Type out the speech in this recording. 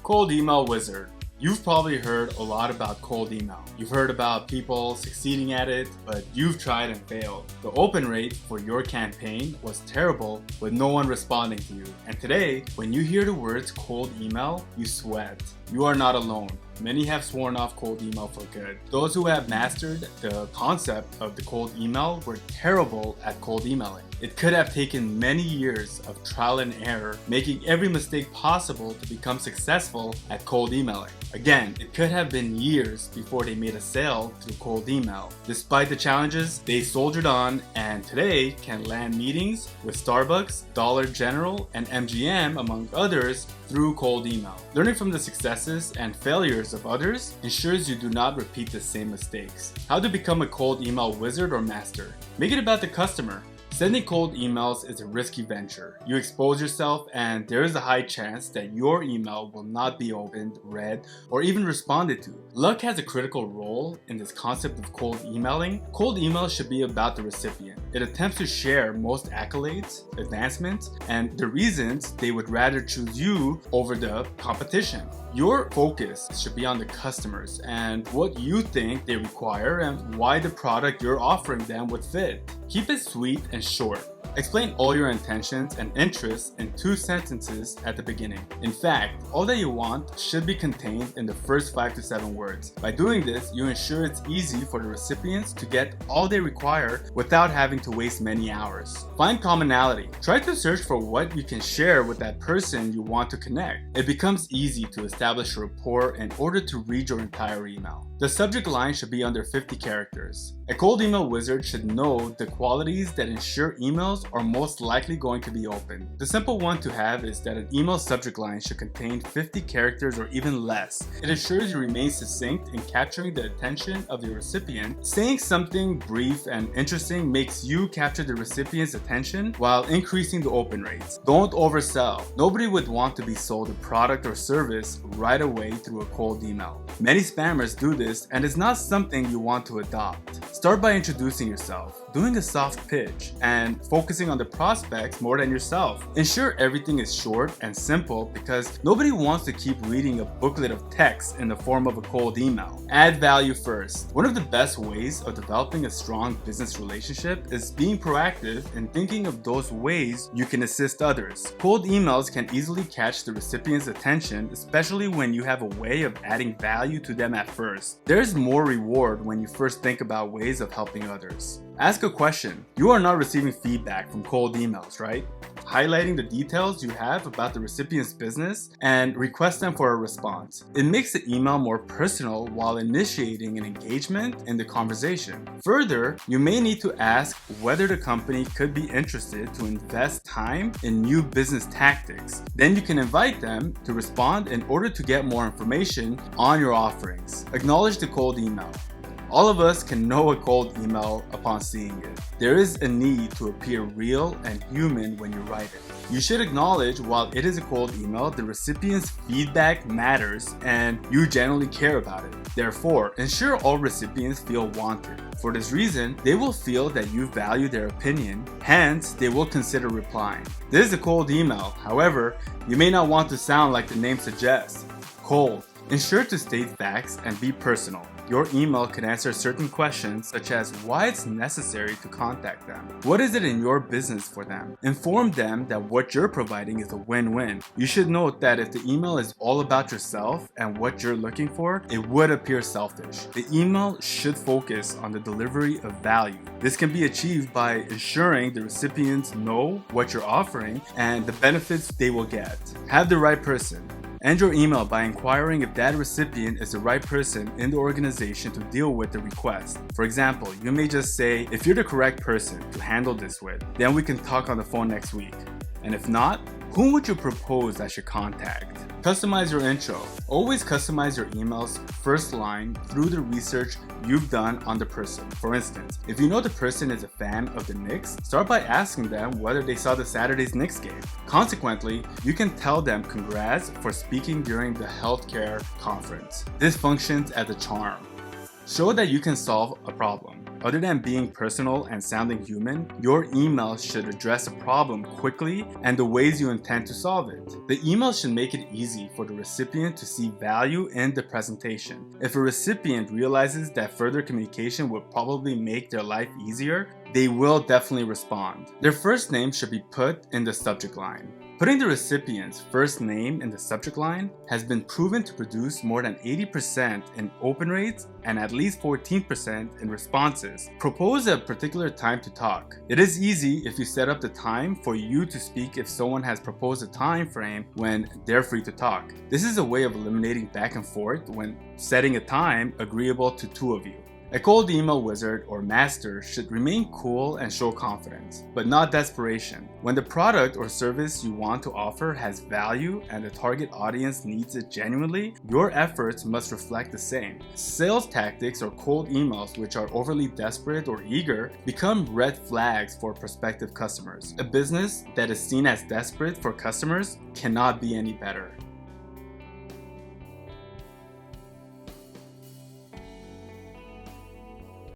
Cold email wizard. You've probably heard a lot about cold email. You've heard about people succeeding at it, but you've tried and failed. The open rate for your campaign was terrible with no one responding to you. And today, when you hear the words cold email, you sweat. You are not alone. Many have sworn off cold email for good. Those who have mastered the concept of the cold email were terrible at cold emailing. It could have taken many years of trial and error, making every mistake possible to become successful at cold emailing. Again, it could have been years before they made a sale through cold email. Despite the challenges, they soldiered on and today can land meetings with Starbucks, Dollar General, and MGM, among others, through cold email. Learning from the successes and failures of others ensures you do not repeat the same mistakes. How to become a cold email wizard or master? Make it about the customer. Sending cold emails is a risky venture. You expose yourself and there is a high chance that your email will not be opened, read, or even responded to. Luck has a critical role in this concept of cold emailing. Cold email should be about the recipient. It attempts to share most accolades, advancements, and the reasons they would rather choose you over the competition. Your focus should be on the customers and what you think they require and why the product you're offering them would fit. Keep it sweet and short. Explain all your intentions and interests in 2 sentences at the beginning. In fact, all that you want should be contained in the first 5 to 7 words. By doing this, you ensure it's easy for the recipients to get all they require without having to waste many hours. Find commonality. Try to search for what you can share with that person you want to connect. It becomes easy to establish a rapport in order to read your entire email. The subject line should be under 50 characters. A cold email wizard should know the qualities that ensure emails are most likely going to be opened. The simple one to have is that an email subject line should contain 50 characters or even less. It ensures you remain succinct in capturing the attention of the recipient. Saying something brief and interesting makes you capture the recipient's attention while increasing the open rates. Don't oversell. Nobody would want to be sold a product or service right away through a cold email. Many spammers do this and it's not something you want to adopt. Start by introducing yourself, doing a soft pitch, and focusing on the prospects more than yourself. Ensure everything is short and simple because nobody wants to keep reading a booklet of text in the form of a cold email. Add value first. One of the best ways of developing a strong business relationship is being proactive and thinking of those ways you can assist others. Cold emails can easily catch the recipient's attention, especially when you have a way of adding value to them at first. There's more reward when you first think about ways of helping others. Ask a question. You are not receiving feedback from cold emails, right? Highlighting the details you have about the recipient's business and request them for a response. It makes the email more personal while initiating an engagement in the conversation. Further, you may need to ask whether the company could be interested to invest time in new business tactics. Then you can invite them to respond in order to get more information on your offerings. Acknowledge the cold email. All of us can know a cold email upon seeing it. There is a need to appear real and human when you write it. You should acknowledge while it is a cold email, the recipient's feedback matters and you generally care about it. Therefore, ensure all recipients feel wanted. For this reason, they will feel that you value their opinion, hence they will consider replying. This is a cold email. However, you may not want to sound like the name suggests, cold. Ensure to state facts and be personal. Your email can answer certain questions such as why it's necessary to contact them. What is it in your business for them? Inform them that what you're providing is a win-win. You should note that if the email is all about yourself and what you're looking for, it would appear selfish. The email should focus on the delivery of value. This can be achieved by ensuring the recipients know what you're offering and the benefits they will get. Have the right person. End your email by inquiring if that recipient is the right person in the organization to deal with the request. For example, you may just say, if you're the correct person to handle this with, then we can talk on the phone next week. And if not, whom would you propose I should contact? Customize your intro. Always customize your email's first line through the research you've done on the person. For instance, if you know the person is a fan of the Knicks, start by asking them whether they saw the Saturday's Knicks game. Consequently, you can tell them congrats for speaking during the healthcare conference. This functions as a charm. Show that you can solve a problem. Other than being personal and sounding human, your email should address a problem quickly and the ways you intend to solve it. The email should make it easy for the recipient to see value in the presentation. If a recipient realizes that further communication will probably make their life easier, they will definitely respond. Their first name should be put in the subject line. Putting the recipient's first name in the subject line has been proven to produce more than 80% in open rates and at least 14% in responses. Propose a particular time to talk. It is easy if you set up the time for you to speak if someone has proposed a time frame when they're free to talk. This is a way of eliminating back and forth when setting a time agreeable to two of you. A cold email wizard or master should remain cool and show confidence, but not desperation. When the product or service you want to offer has value and the target audience needs it genuinely, your efforts must reflect the same. Sales tactics or cold emails which are overly desperate or eager become red flags for prospective customers. A business that is seen as desperate for customers cannot be any better.